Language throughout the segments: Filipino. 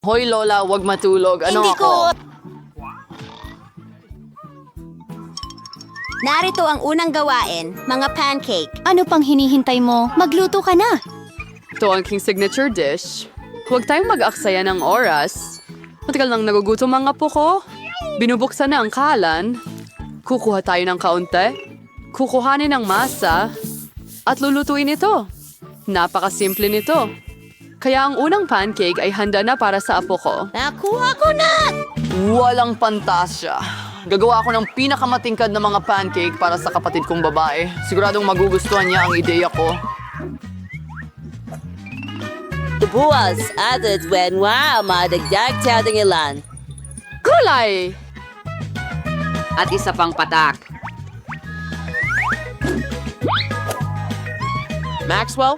Hoy Lola, wag matulog. Ano Hindi ako? ko... Narito ang unang gawain, mga pancake. Ano pang hinihintay mo? Magluto ka na! Ito ang king signature dish. Huwag tayong mag-aksaya ng oras. Matagal nang nagugutom ang apo ko. Binubuksan na ang kalan. Kukuha tayo ng kaunti. Kukuhanin ang masa. At lulutuin ito. Napakasimple nito. Kaya ang unang pancake ay handa na para sa apo ko. Nakuha ko na! Walang pantasya. Gagawa ako ng pinakamatingkad na mga pancake para sa kapatid kong babae. Siguradong magugustuhan niya ang ideya ko. Buwas at when wow, madagdag tayo ng ilan. Kulay! At isa pang patak. Maxwell?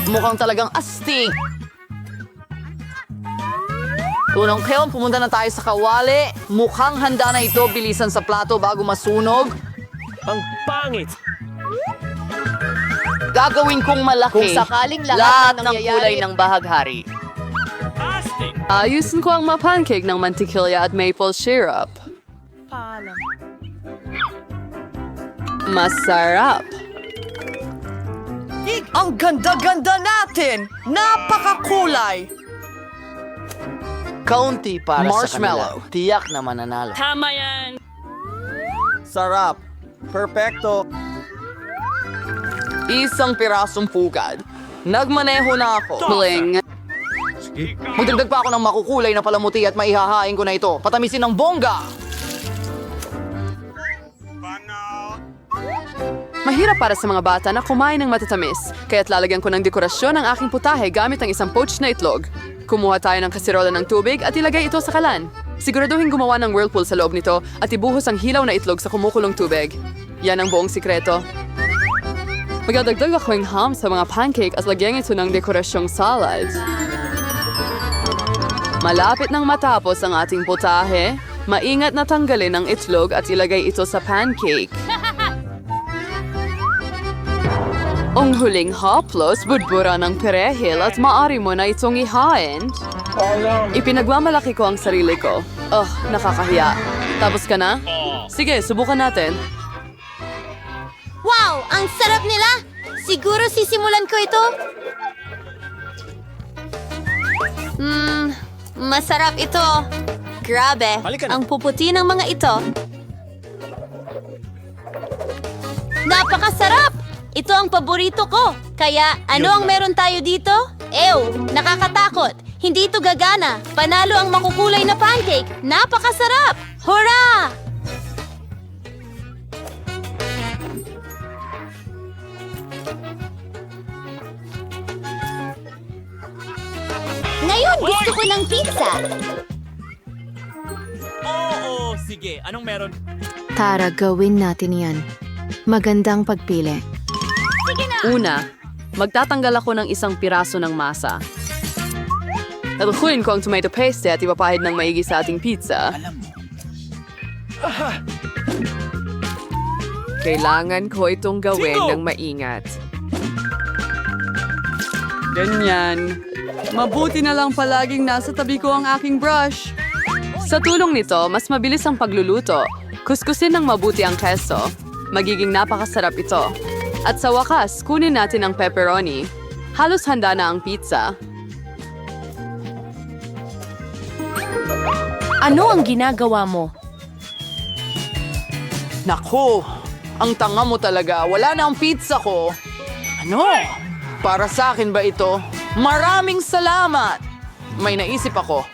Mukhang talagang astig. Tunong Keon, pumunta na tayo sa kawali. Mukhang handa na ito. Bilisan sa plato bago masunog. Ang pangit! Gagawin kong malaki. Kung sakaling lahat ng kulay ng bahaghari. Astig! Ayusin ko ang mga pancake ng mantikilya at maple syrup. Masarap. Ang ganda-ganda natin! Napakakulay! Kaunti para Marshmallow. sa kanila. Tiyak na mananalo. Tama yan! Sarap! Perpekto! Isang pirasong pugad. Nagmaneho na ako. Bling. Magdagdag pa ako ng makukulay na palamuti at maihahain ko na ito. Patamisin ng bongga! Mahirap para sa mga bata na kumain ng matatamis, kaya't lalagyan ko ng dekorasyon ang aking putahe gamit ang isang poached na itlog. Kumuha tayo ng kaserola ng tubig at ilagay ito sa kalan. Siguraduhin gumawa ng whirlpool sa loob nito at ibuhos ang hilaw na itlog sa kumukulong tubig. Yan ang buong sikreto. Magdadagdag ako ng ham sa mga pancake at lagyan ito ng dekorasyong salad. Malapit nang matapos ang ating putahe, maingat na tanggalin ang itlog at ilagay ito sa pancake. Ang huling haplos, budbura ng perehil at maaari mo na itong ihain. Ipinagmamalaki ko ang sarili ko. Nakakahiya. Tapos ka na? Sige, subukan natin. Wow! Ang sarap nila! Siguro sisimulan ko ito. Masarap ito. Grabe, Halika na. ang puputi ng mga ito. Napakasarap! Ito ang paborito ko. Kaya, ano ang meron tayo dito? Ew, nakakatakot. Hindi ito gagana. Panalo ang makukulay na pancake. Napakasarap! Hurra! Ngayon, gusto ko ng pizza. Oo, sige. Anong meron? Tara, gawin natin yan. Magandang pagpili. Una, magtatanggal ako ng isang piraso ng masa. Talukuin ko ang tomato paste at ipapahid ng maigi sa ating pizza. Kailangan ko itong gawin Cinco! ng maingat. Ganyan. Mabuti na lang palaging nasa tabi ko ang aking brush. Sa tulong nito, mas mabilis ang pagluluto. Kuskusin ng mabuti ang keso. Magiging napakasarap ito. At sa wakas, kunin natin ang pepperoni. Halos handa na ang pizza. Ano ang ginagawa mo? Naku, ang tanga mo talaga. Wala na ang pizza ko. Ano? Para sa akin ba ito? Maraming salamat! May naisip ako.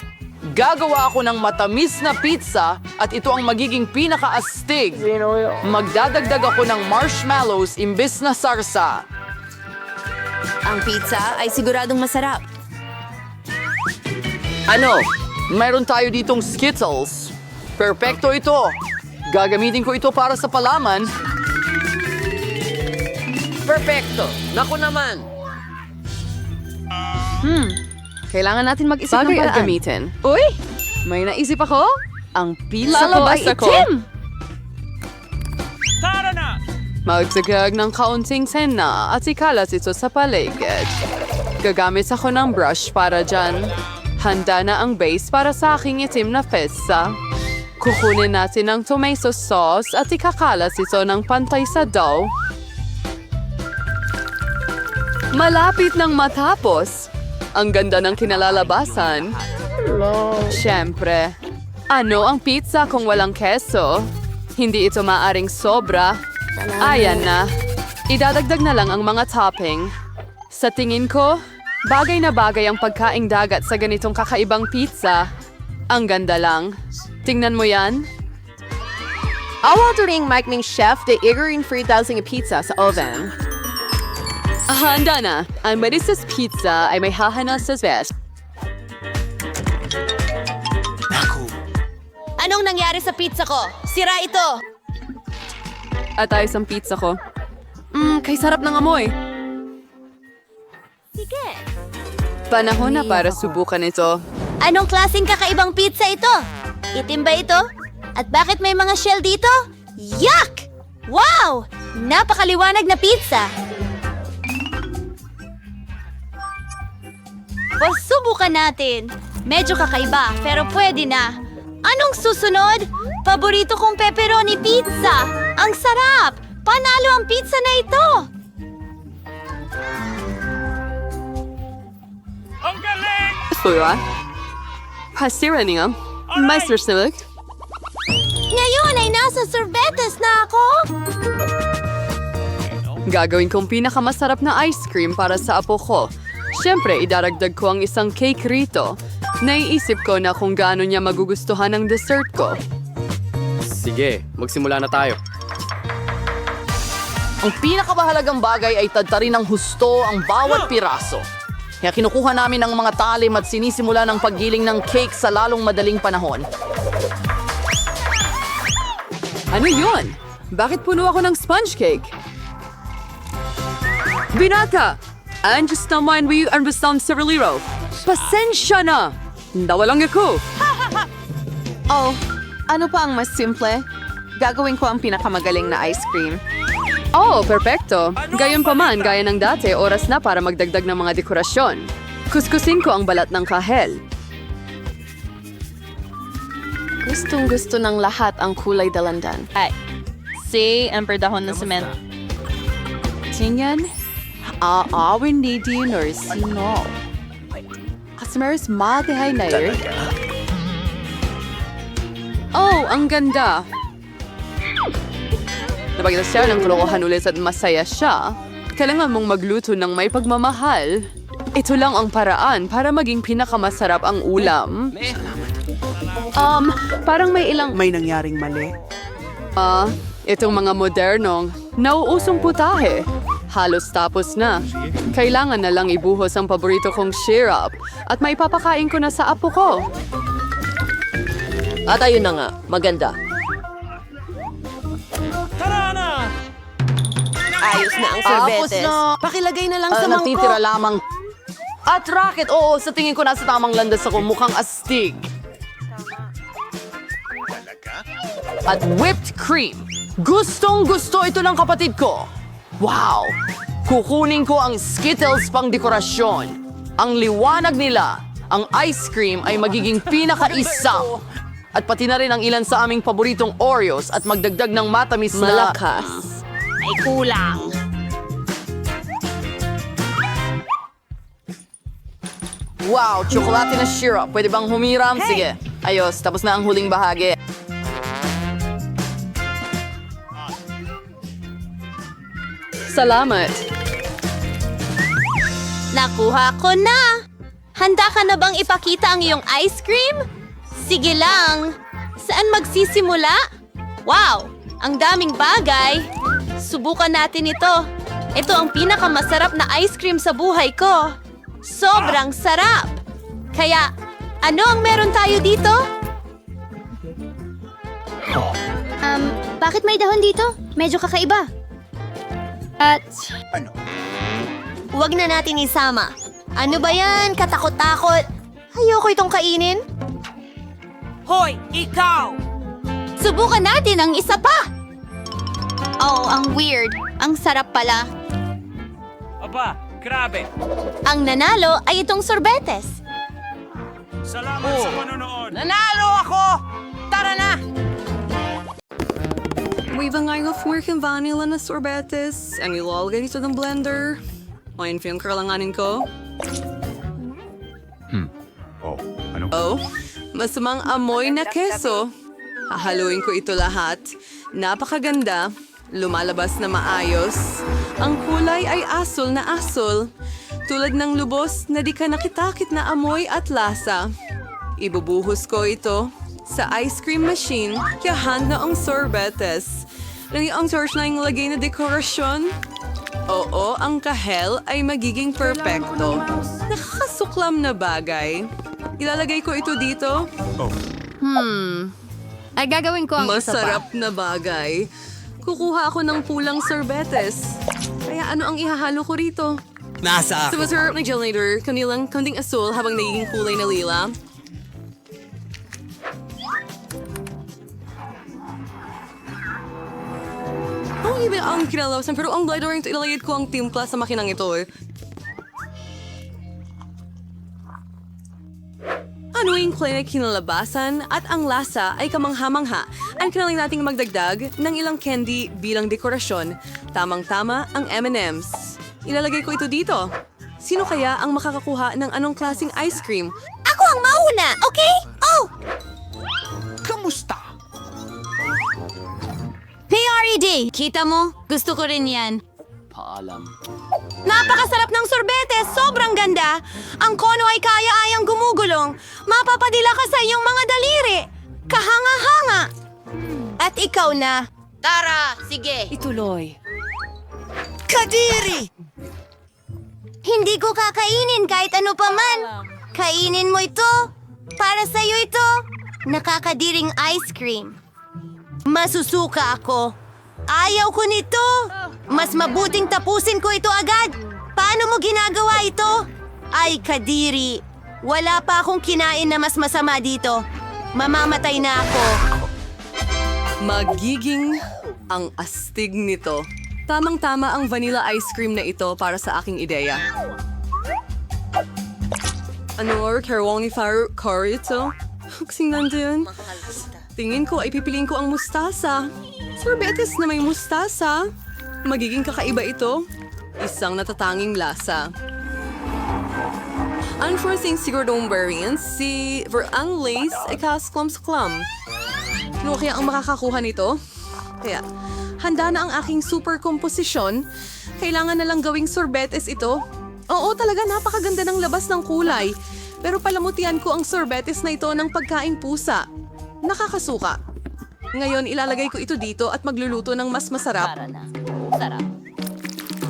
Gagawa ako ng matamis na pizza at ito ang magiging pinakaastig. Magdadagdag ako ng marshmallows imbes na sarsa. Ang pizza ay siguradong masarap. Ano? Mayroon tayo ditong Skittles. Perpekto ito. Gagamitin ko ito para sa palaman. Perfecto! Naku naman! Kailangan natin mag-isip ng Bagay at paraan. Gamitin. Uy! May naisip ako. Ang pizza ko Lalabas ay ako. itim. Tara na! Magsagag ng kaunting sena at ikalat ito sa paligid. Gagamit ako ng brush para dyan. Handa na ang base para sa aking itim na pesa. Kukunin natin ang tomato sauce at ikakalas ito ng pantay sa dough. Malapit nang matapos. Ang ganda ng kinalalabasan. Siyempre. Ano ang pizza kung walang keso? Hindi ito maaring sobra. Ayan na. Idadagdag na lang ang mga topping. Sa tingin ko, bagay na bagay ang pagkaing dagat sa ganitong kakaibang pizza. Ang ganda lang. Tingnan mo yan. Awardering Mike Ming Chef de Igorin 3,000 pizza sa oven. Handa na. Ang Marisa's Pizza ay may hahana sa best. Anong nangyari sa pizza ko? Sira ito! At ayos ang pizza ko. Kay sarap ng amoy. Sige. Panahon na para subukan ito. Anong klaseng kakaibang pizza ito? Itim ba ito? At bakit may mga shell dito? Yuck! Wow! Napakaliwanag na pizza! Pasubukan natin. Medyo kakaiba, pero pwede na. Anong susunod? Paborito kong pepperoni pizza! Ang sarap! Panalo ang pizza na ito! Ang galing! Fura? Pasira niya. Meister Silk. Ngayon ay nasa sorbetes na ako! Gagawin kong pinakamasarap na ice cream para sa apo ko. Siyempre, idaragdag ko ang isang cake rito. Naiisip ko na kung gaano niya magugustuhan ang dessert ko. Sige, magsimula na tayo. Ang pinakamahalagang bagay ay tadtarin ng husto ang bawat piraso. Kaya kinukuha namin ang mga talim at sinisimula ng paggiling ng cake sa lalong madaling panahon. Ano yun? Bakit puno ako ng sponge cake? Binata! Andiyan naman we understand sa reliro. Pasensya na! Nawalang ako! Oh, ano pa ang mas simple? Gagawin ko ang pinakamagaling na ice cream. Oh, perpekto. Gayon pa man, gaya ng dati, oras na para magdagdag ng mga dekorasyon. Kuskusin ko ang balat ng kahel. Gustong-gusto ng lahat ang kulay dalandan. Ay, si Emperor Dahon ng Cement. Tingnan. Aawin ni diners. No. Customers, matihay na yun. Oh, ang ganda. Napagkita siya ng kalokohan ulit at masaya siya. Kailangan mong magluto ng may pagmamahal. Ito lang ang paraan para maging pinakamasarap ang ulam. Parang may ilang... May nangyaring mali. Itong mga modernong, nauusong putahe. Halos tapos na. Kailangan na lang ibuhos ang paborito kong syrup at maipapakain ko na sa apo ko. At ayun na nga, maganda. Tara na! Ayos na ang sorbetes. Pakilagay na lang sa mangkok. Natitira lamang. At racket, oo, sa tingin ko nasa tamang landas ako, mukhang astig. At whipped cream. Gustong gusto ito ng kapatid ko. Wow! Kukunin ko ang Skittles pang dekorasyon. Ang liwanag nila, ang ice cream ay magiging pinaka-isang. At pati na rin ang ilan sa aming paboritong Oreos at magdagdag ng matamis na... Malakas. May kulang. Wow! Tsokolate na syrup. Pwede bang humiram? Sige. Ayos, tapos na ang huling bahagi. Salamat. Nakuha ko na! Handa ka na bang ipakita ang iyong ice cream? Sige lang. Saan magsisimula? Wow! Ang daming bagay. Subukan natin ito. Ito ang pinakamasarap na ice cream sa buhay ko. Sobrang sarap. Kaya, ano ang meron tayo dito? Bakit may dahon dito? Medyo kakaiba. At Huwag na natin isama. Ano ba yan? Katakot-takot. Ayoko itong kainin. Hoy, ikaw! Subukan natin ang isa pa! Oh, ang weird. Ang sarap pala. Aba, Grabe. Ang nanalo ay itong sorbetes. Salamat sa panonood. Nanalo ako! Tara na! Wave ang ngayon of yung vanilla na sorbetes. Ang ilalagay dito ng blender. O yun yung kailanganin ko. Oh, masamang amoy na keso. Hahaluin ko ito lahat. Napakaganda. Lumalabas na maayos. Ang kulay ay asul na asul. Tulad ng lubos na di ka nakitakit na amoy at lasa. Ibubuhos ko ito sa ice cream machine. Yahan na ang sorbetes. Lagi ang torch na yung lagay na dekorasyon. Oo, ang kahel ay magiging perpekto. Nakakasuklam na bagay. Ilalagay ko ito dito. Ay gagawin ko ang Masarap na bagay. Kukuha ako ng pulang sorbetes. Kaya ano ang ihahalo ko rito? Nasa Sa masarap na gelator, kanilang kanding asul habang nagiging kulay na lila. Ang iba ang kinalawasan, pero ang glider ito ilalagay ko ang timpla sa makinang ito. Ano yung kulay na kinalabasan at ang lasa ay kamangha-mangha. Ang kailangan nating magdagdag ng ilang candy bilang dekorasyon. Tamang-tama ang M&M's. Ilalagay ko ito dito. Sino kaya ang makakakuha ng anong klaseng ice cream? Ako ang mauna, okay? Oh! Kamusta? PRED! Kita mo? Gusto ko rin yan. Paalam. Napakasarap ng sorbetes! Sobrang ganda! Ang kono ay kaya-ayang gumugulong. Mapapadila ka sa iyong mga daliri. Kahanga-hanga! At ikaw na. Tara, sige. Ituloy. Kadiri! Hindi ko kakainin kahit ano pa man. Kainin mo ito. Para sa'yo ito. Nakakadiring ice cream. Masusuka ako. Ayaw ko nito. Mas mabuting tapusin ko ito agad. Paano mo ginagawa ito? Ay, kadiri. Wala pa akong kinain na mas masama dito. Mamamatay na ako. Magiging ang astig nito. Tamang-tama ang vanilla ice cream na ito para sa aking ideya. Ano or karawang ni Farouk Curry ito? Kasing nandun. Tingin ko ay pipiliin ko ang mustasa. Sorbetes na may mustasa. Magiging kakaiba ito. Isang natatanging lasa. Unforeseen siguradong variants, si Verang Lace ay kasklam-sklam. Ano kaya ang makakakuha nito? Kaya, handa na ang aking super komposisyon. Kailangan na lang gawing sorbetes ito. Oo, talaga napakaganda ng labas ng kulay. Pero palamutian ko ang sorbetes na ito ng pagkaing pusa. Nakakasuka. Ngayon, ilalagay ko ito dito at magluluto ng mas masarap.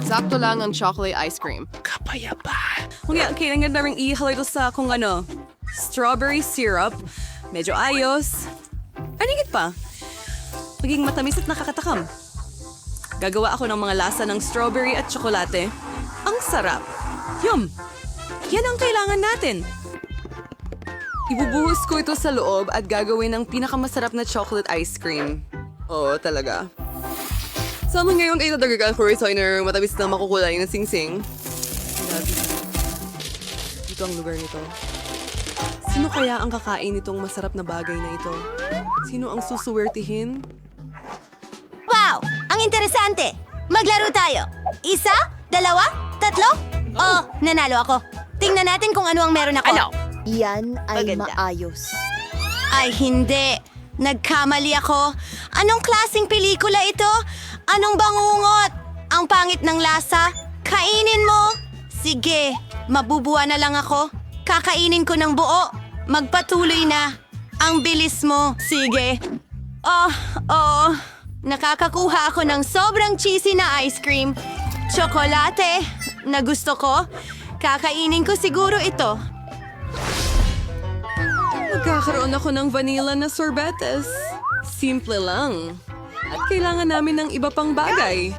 Sakto lang ang chocolate ice cream. Kapayapa! Kaya kailangan na rin ihalo ito sa kung ano, strawberry syrup. Medyo ayos. Anigit pa. Maging matamis at nakakatakam. Gagawa ako ng mga lasa ng strawberry at tsokolate. Ang sarap. Yum! Yan ang kailangan natin. Ibubuhos ko ito sa loob at gagawin ng pinakamasarap na chocolate ice cream. Oo, talaga. Sama ngayon ay tatagagan ko designer matamis na makukulay na singsing. Dito ang lugar nito. Sino kaya ang kakain nitong masarap na bagay na ito? Sino ang susuwertihin? Wow! Ang interesante! Maglaro tayo! 1, 2, 3? Oh, nanalo ako. Tingnan natin kung ano ang meron ako. Yan ay maayos. Ay, hindi. Nagkamali ako. Anong klaseng pelikula ito? Anong bangungot? Ang pangit ng lasa? Kainin mo? Sige, mabubuwa na lang ako. Kakainin ko ng buo. Magpatuloy na. Ang bilis mo. Sige. Oh. Nakakakuha ako ng sobrang cheesy na ice cream. Tsokolate na gusto ko. Kakainin ko siguro ito. Magkakaroon ako ng vanilla na sorbetes. Simple lang. At kailangan namin ng iba pang bagay.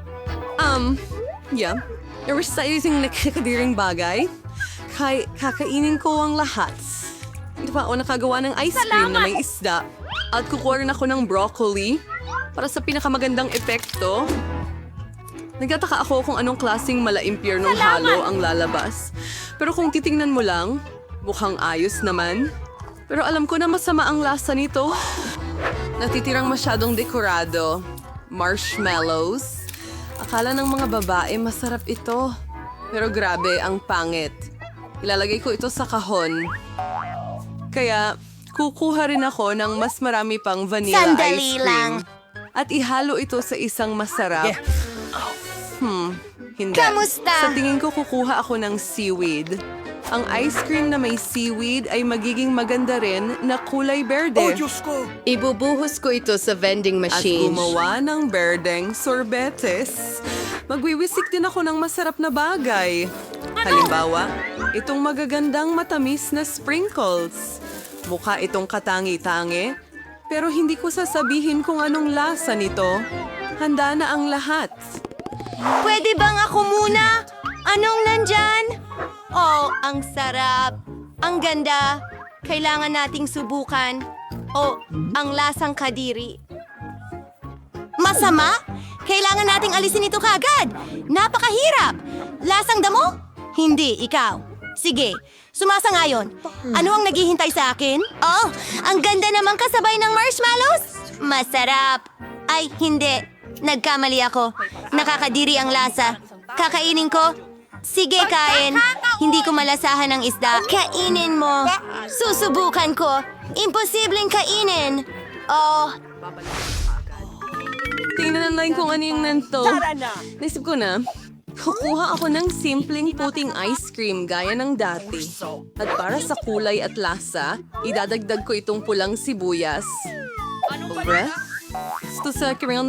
Yeah. Resizing na kakadiring bagay. Kakainin ko ang lahat. Ito pa ako nakagawa ng ice cream na may isda. At kukuha rin ako ng broccoli para sa pinakamagandang epekto. Nagtataka ako kung anong klaseng malaimpyernong halo ang lalabas. Pero kung titingnan mo lang, mukhang ayos naman. Pero alam ko na masama ang lasa nito. Natitirang masyadong dekorado. Marshmallows. Akala ng mga babae masarap ito. Pero grabe, ang pangit. Ilalagay ko ito sa kahon. Kaya, kukuha rin ako ng mas marami pang vanilla Sandali ice cream. lang. At ihalo ito sa isang masarap. Hindi. Kamusta? Sa tingin ko kukuha ako ng seaweed. Ang ice cream na may seaweed ay magiging maganda rin na kulay berde. Oh, Diyos ko! Ibubuhos ko ito sa vending At machine. gumawa ng berdeng sorbetes. Magwiwisik din ako ng masarap na bagay. Halimbawa, itong magagandang matamis na sprinkles. Mukha itong katangi-tangi, pero hindi ko sasabihin kung anong lasa nito. Handa na ang lahat. Pwede bang ako muna? Anong nandyan? Oh, ang sarap. Ang ganda. Kailangan nating subukan. Oh, ang lasang kadiri. Masama? Kailangan nating alisin ito kaagad. Napakahirap. Lasang damo? Hindi, ikaw. Sige, sumasangayon. Ano ang naghihintay sa akin? Oh, ang ganda namang kasabay ng marshmallows. Masarap. Ay, hindi. Nagkamali ako. Nakakadiri ang lasa. Kakainin ko? Sige, kain. Hindi ko malasahan ang isda. Kainin mo. Susubukan ko. Imposibleng kainin. Oh, Tingnan natin kung ano yung nanto. Naisip ko na, kukuha ako ng simpleng puting ice cream gaya ng dati. At para sa kulay at lasa, idadagdag ko itong pulang sibuyas. Obra? Gusto sa Caramel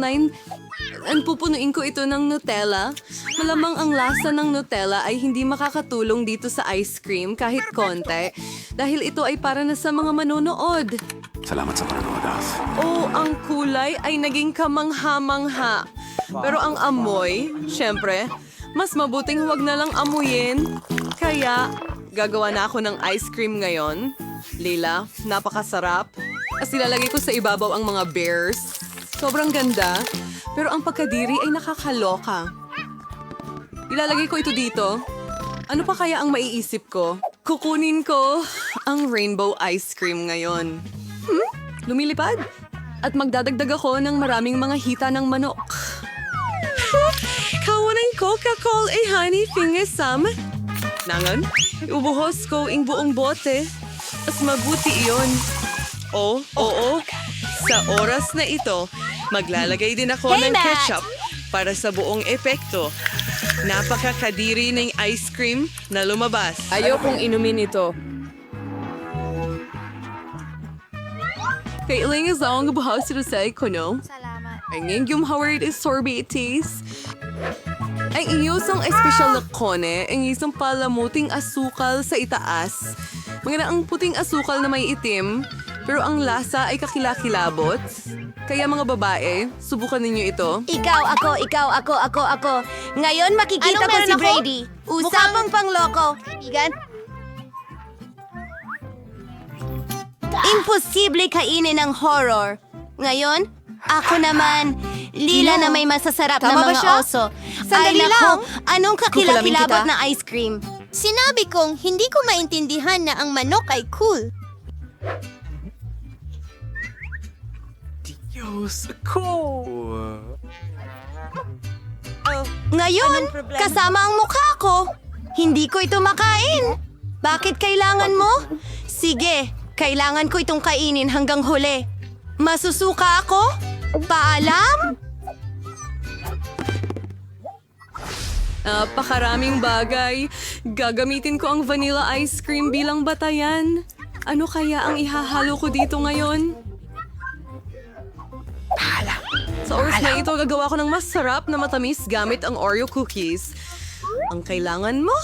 9, pupunuin ko ito ng Nutella. Malamang ang lasa ng Nutella ay hindi makakatulong dito sa ice cream kahit konti. Dahil ito ay para na sa mga manonood. Salamat sa panonood, Alf. Oh, ang kulay ay naging kamangha-mangha. Pero ang amoy, syempre, mas mabuting huwag na lang amuyin. Kaya, gagawa na ako ng ice cream ngayon. Leila, napakasarap. As ilalagay ko sa ibabaw ang mga bears. Sobrang ganda. Pero ang pagkadiri ay nakakaloka. Ilalagay ko ito dito. Ano pa kaya ang maiisip ko? Kukunin ko ang rainbow ice cream ngayon. Lumilipad. At magdadagdag ako ng maraming mga hita ng manok. Kawanan ko kakol ay honey fingesam. Nangan, iubuhos ko ang buong bote. Mas mabuti iyon. Oo. Sa oras na ito, maglalagay din ako Hey, ng Matt! ketchup para sa buong epekto. Napakakadiri ng ice cream na lumabas. Ayokong inumin ito. Kailing is ang buhaw sa ko, no? Salamat. Ang yung Howard is sorbetes. Ang iyosang espesyal na kone, ang isang palamuting asukal sa itaas. Mga ang puting asukal na may itim, pero ang lasa ay kakilakilabot. Kaya mga babae, subukan ninyo ito. ikaw, ako. Ngayon makikita Anong ko meron si ako? Brady. Usapang pangloko. Imposible kainin ng horror. Ngayon, ako naman. Lila na may masasarap Tama na ba mga siya? oso. Sandali Ay, lang. nako, anong Kukulamin kakilakilabot kita. na ice cream? Sinabi kong hindi ko maintindihan na ang manok ay cool. Diyos ko! Ngayon, kasama ang mukha ko. Hindi ko ito makain. Bakit kailangan mo? Sige, kailangan ko itong kainin hanggang huli. Masusuka ako? Paalam? Napakaraming bagay. Gagamitin ko ang vanilla ice cream bilang batayan. Ano kaya ang ihahalo ko dito ngayon? Sa oras na ito, gagawa ko ng masarap na matamis gamit ang Oreo cookies. Ang kailangan mo?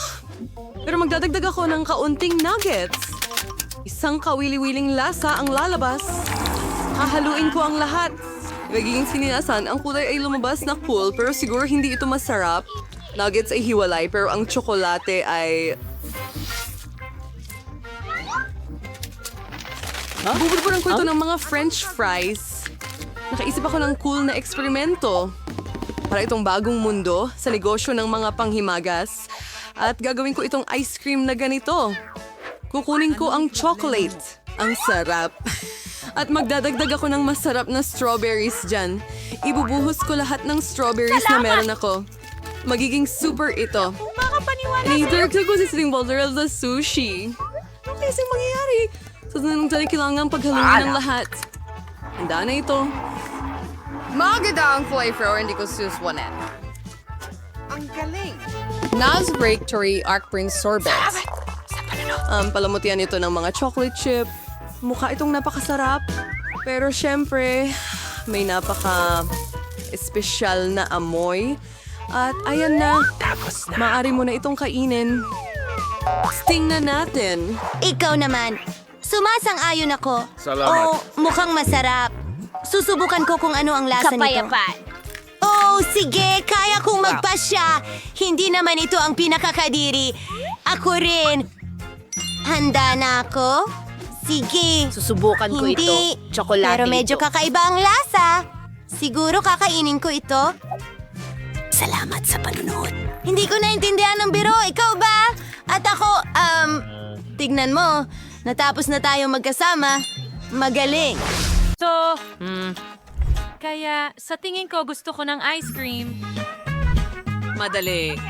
Pero magdadagdag ako ng kaunting nuggets. Isang kawili-wiling lasa ang lalabas. Hahaluin ko ang lahat. Magiging sininasan, ang kulay ay lumabas na cool pero siguro hindi ito masarap. Nuggets ay hiwalay pero ang tsokolate ay... Bubudburan ko ito ng mga french fries. Nakaisip ako ng cool na eksperimento. para itong bagong mundo sa negosyo ng mga panghimagas. At gagawin ko itong ice cream na ganito. Kukunin ko ang chocolate. Ang sarap. At magdadagdag ako ng masarap na strawberries dyan. Ibubuhos ko lahat ng strawberries na meron ako. Magiging super ito. Inidagdag ko si Sling Boulder sa sushi. Ano kasi mangyayari? Sa tanong tayo kailangan paghaluin ng lahat. Handa na ito. Maganda ang flavor, hindi ko suswanin. Ang galing. Nas Breaktory Arc Prince Sorbets. Palamutian ito ng mga chocolate chip. Mukha itong napakasarap. Pero syempre, may napaka-espesyal na amoy. At ayan na, maaari mo na itong kainin. Sting na natin. Ikaw naman. Sumasang-ayon ako. Salamat. Mukhang masarap. Susubukan ko kung ano ang lasa nito. Oh, sige, kaya kong magpasya. Hindi naman ito ang pinakakadiri. Ako rin. Handa na ako? Sige. Susubukan ko ito. Hindi. Tsokolate Pero medyo ito. kakaiba ang lasa. Siguro kakainin ko ito. Salamat sa panunood. Hindi ko naintindihan ng biro. Ikaw ba? At ako, tignan mo. Natapos na tayo magkasama. Magaling. Kaya sa tingin ko gusto ko ng ice cream. Madali.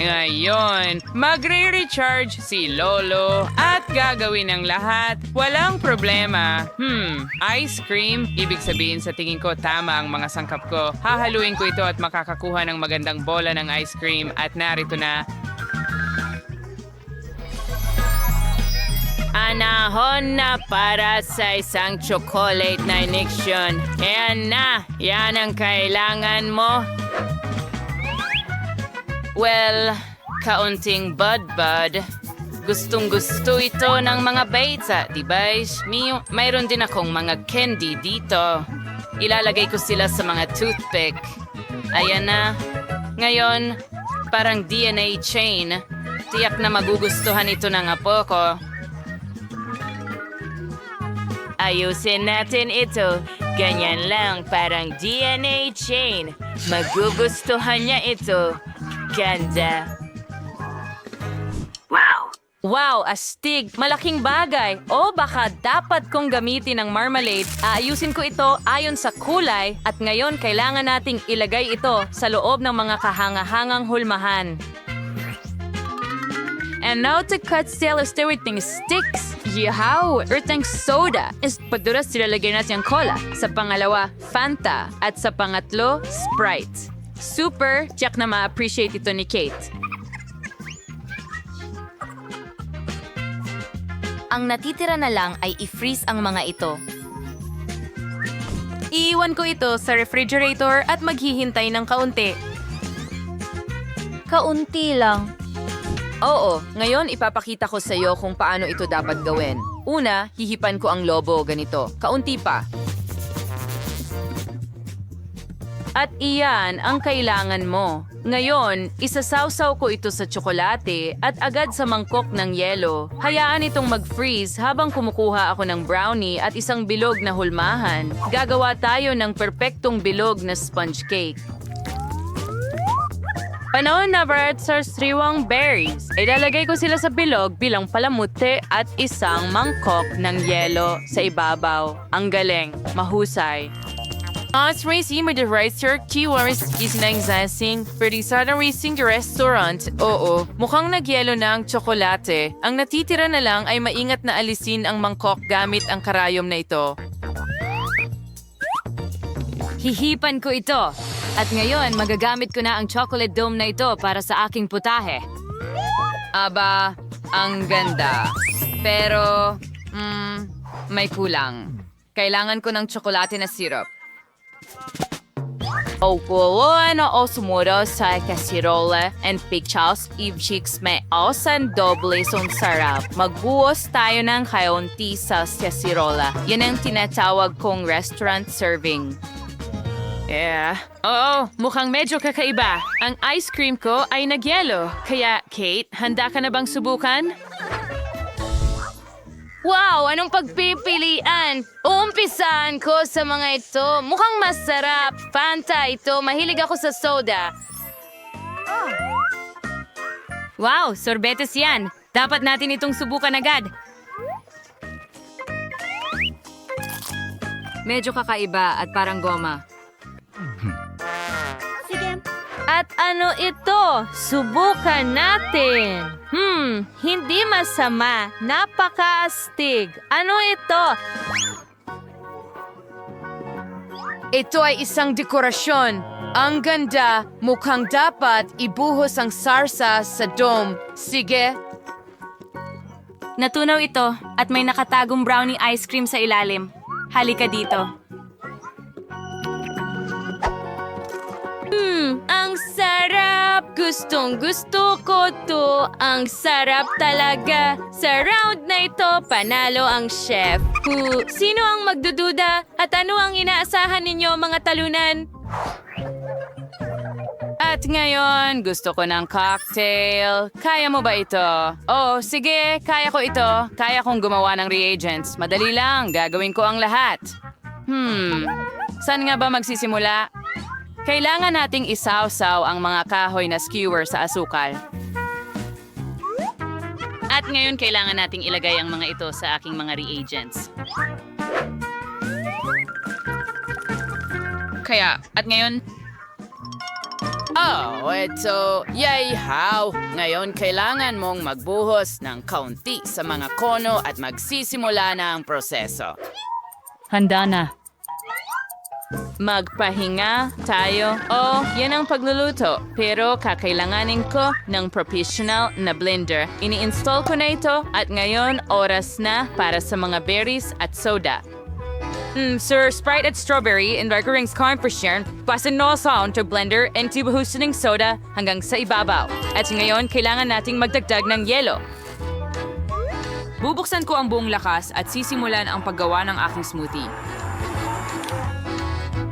Ngayon, magre-recharge si Lolo at gagawin ang lahat. Walang problema. Ice cream? Ibig sabihin sa tingin ko tama ang mga sangkap ko. Hahaluin ko ito at makakakuha ng magandang bola ng ice cream at narito na. Anahon na para sa isang chocolate na iniksyon. Ayan na, yan ang kailangan mo. Well, kaunting bud-bud. Gustong-gusto ito ng mga beta, di ba? Mayroon din akong mga candy dito. Ilalagay ko sila sa mga toothpick. Ayan na. Ngayon, parang DNA chain. Tiyak na magugustuhan ito ng apo ko. Ayusin natin ito. Ganyan lang, parang DNA chain. Magugustuhan niya ito. Ganda. Wow, astig! Malaking bagay! O baka dapat kong gamitin ang marmalade. Aayusin ko ito ayon sa kulay at ngayon kailangan nating ilagay ito sa loob ng mga kahanga-hangang hulmahan. And now to cut stylus everything sticks. Yahaw! Earthang soda. Paduras silalagay natin ang cola. Sa pangalawa, Fanta. At sa pangatlo, Sprite. Super! Tiyak na ma-appreciate ito ni Kate. Ang natitira na lang ay i-freeze ang mga ito. Iiwan ko ito sa refrigerator at maghihintay ng kaunti. Kaunti lang. Oo, ngayon ipapakita ko sa iyo kung paano ito dapat gawin. Una, hihipan ko ang lobo ganito. Kaunti pa. At iyan ang kailangan mo. Ngayon, isasawsaw ko ito sa tsokolate at agad sa mangkok ng yelo. Hayaan itong mag-freeze habang kumukuha ako ng brownie at isang bilog na hulmahan. Gagawa tayo ng perpektong bilog na sponge cake. Panahon na para sa sariwang berries. Ilalagay ko sila sa bilog bilang palamute at isang mangkok ng yelo sa ibabaw. Ang galing, mahusay. As racing with the racer, Kiwaris is nangzasing, pwede sana racing the restaurant. Oo, mukhang nagyelo na ang tsokolate. Ang natitira na lang ay maingat na alisin ang mangkok gamit ang karayom na ito. Hihipan ko ito. At ngayon, magagamit ko na ang chocolate dome na ito para sa aking putahe. Aba, ang ganda. Pero, may kulang. Kailangan ko ng tsokolate na syrup. Okulo o sumuro sa kasirola and pictures ibjiks may osan doble son sarap. Magbuos tayo ng kaunti sa kasirola. Yan ang tinatawag kong restaurant serving. Yeah. Oo, mukhang medyo kakaiba. Ang ice cream ko ay nagyelo. Kaya, Kate, handa ka na bang subukan? Wow, anong pagpipilian? Uumpisahan ko sa mga ito. Mukhang masarap. Fanta ito. Mahilig ako sa soda. Wow, sorbetes yan. Dapat natin itong subukan agad. Medyo kakaiba at parang goma. At ano ito? Subukan natin. Hindi masama. Napakaastig. Ano ito? Ito ay isang dekorasyon. Ang ganda, mukhang dapat ibuhos ang sarsa sa dome. Sige. Natunaw ito at may nakatagong brownie ice cream sa ilalim. Halika dito. Ang sarap! Gustong gusto ko to. Ang sarap talaga. Sa round na ito, panalo ang chef. Sino ang magdududa? At ano ang inaasahan ninyo, mga talunan? At ngayon, gusto ko ng cocktail. Kaya mo ba ito? Oh, sige, kaya ko ito. Kaya kong gumawa ng reagents. Madali lang, gagawin ko ang lahat. Saan nga ba magsisimula? Kailangan nating isawsaw ang mga kahoy na skewer sa asukal. At ngayon, kailangan nating ilagay ang mga ito sa aking mga reagents. At ngayon... Oh, ito. Yay, how! Ngayon, kailangan mong magbuhos ng kaunti sa mga kono at magsisimula na ang proseso. Handa na. Magpahinga tayo. Oh, yan ang pagluluto. Pero kakailanganin ko ng professional na blender. Ini-install ko na ito at ngayon oras na para sa mga berries at soda. Sir, Sprite at Strawberry and Rings corn for sharon. Pasin no sound to blender and tibuhusin ng soda hanggang sa ibabaw. At ngayon, kailangan nating magdagdag ng yelo. Bubuksan ko ang buong lakas at sisimulan ang paggawa ng aking smoothie.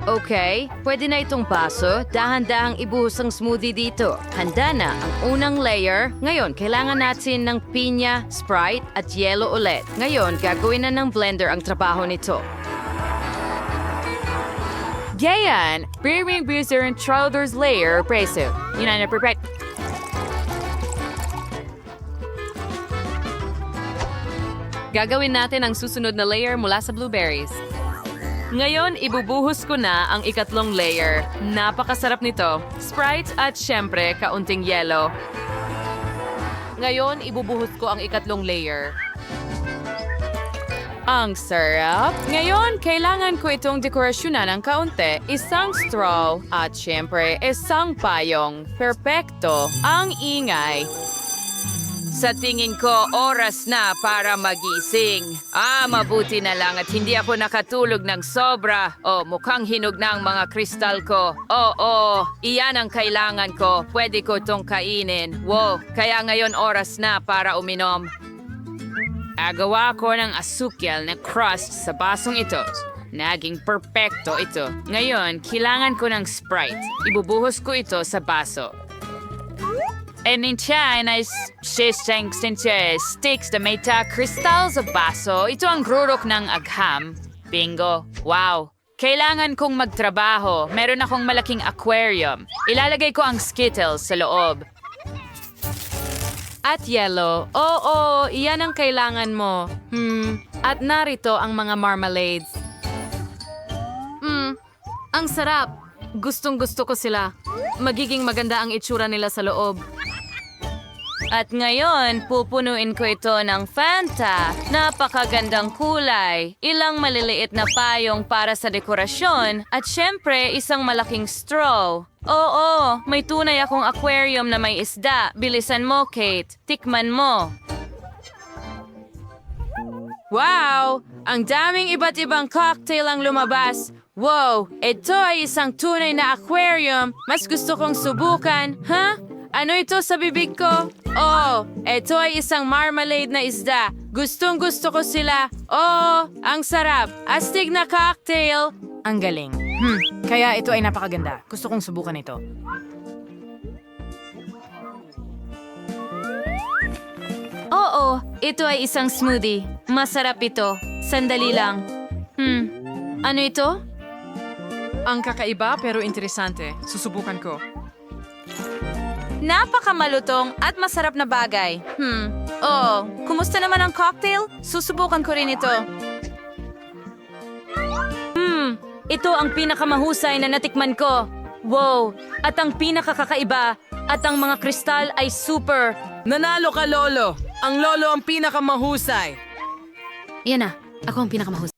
Okay, pwede na itong baso. Dahan-dahang ibuhos ang smoothie dito. Handa na ang unang layer. Ngayon, kailangan natin ng pinya, Sprite at yelo ulit. Ngayon, gagawin na ng blender ang trabaho nito. Gayan, Brewing Booster and Trouters Layer Preso. Yun na perfect. Gagawin natin ang susunod na layer mula sa blueberries. Ngayon, ibubuhos ko na ang ikatlong layer. Napakasarap nito. Sprite at syempre, kaunting yelo. Ngayon, ibubuhos ko ang ikatlong layer. Ang sarap. Ngayon, kailangan ko itong dekorasyonan ng kaunti. Isang straw at syempre, isang payong. Perpekto. Ang ingay. Sa tingin ko, oras na para magising. Mabuti na lang at hindi ako nakatulog ng sobra. Mukhang hinog na ang mga kristal ko. Iyan ang kailangan ko. Pwede ko itong kainin. Wow, kaya ngayon oras na para uminom. Agawa ko ng asukyal na crust sa basong ito. Naging perpekto ito. Ngayon, kailangan ko ng Sprite. Ibubuhos ko ito sa baso. And in China, sticks na may kristal sa baso. Ito ang rurok ng agham. Bingo. Wow. Kailangan kong magtrabaho. Meron akong malaking aquarium. Ilalagay ko ang Skittles sa loob. At yellow. Oo, iyan ang kailangan mo. At narito ang mga marmalades. Ang sarap. Gustong-gusto ko sila. Magiging maganda ang itsura nila sa loob. At ngayon, pupunuin ko ito ng Fanta. Napakagandang kulay. Ilang maliliit na payong para sa dekorasyon. At syempre, isang malaking straw. Oo, may tunay akong aquarium na may isda. Bilisan mo, Kate. Tikman mo. Wow! Ang daming iba't ibang cocktail ang lumabas. Wow! Ito ay isang tunay na aquarium. Mas gusto kong subukan. Ano ito sa bibig ko? Ito ay isang marmalade na isda. Gustong-gusto ko sila. Ang sarap. Astig na cocktail. Ang galing. Kaya ito ay napakaganda. Gusto kong subukan ito. Oo, ito ay isang smoothie. Masarap ito. Sandali lang. Ano ito? Ang kakaiba pero interesante. Susubukan ko. Napakamalutong at masarap na bagay. Oh, kumusta naman ang cocktail? Susubukan ko rin ito. Ito ang pinakamahusay na natikman ko. Wow! At ang pinakakakaiba. At ang mga kristal ay super. Nanalo ka, Lolo! Ang Lolo ang pinakamahusay! Yan na, ako ang pinakamahusay.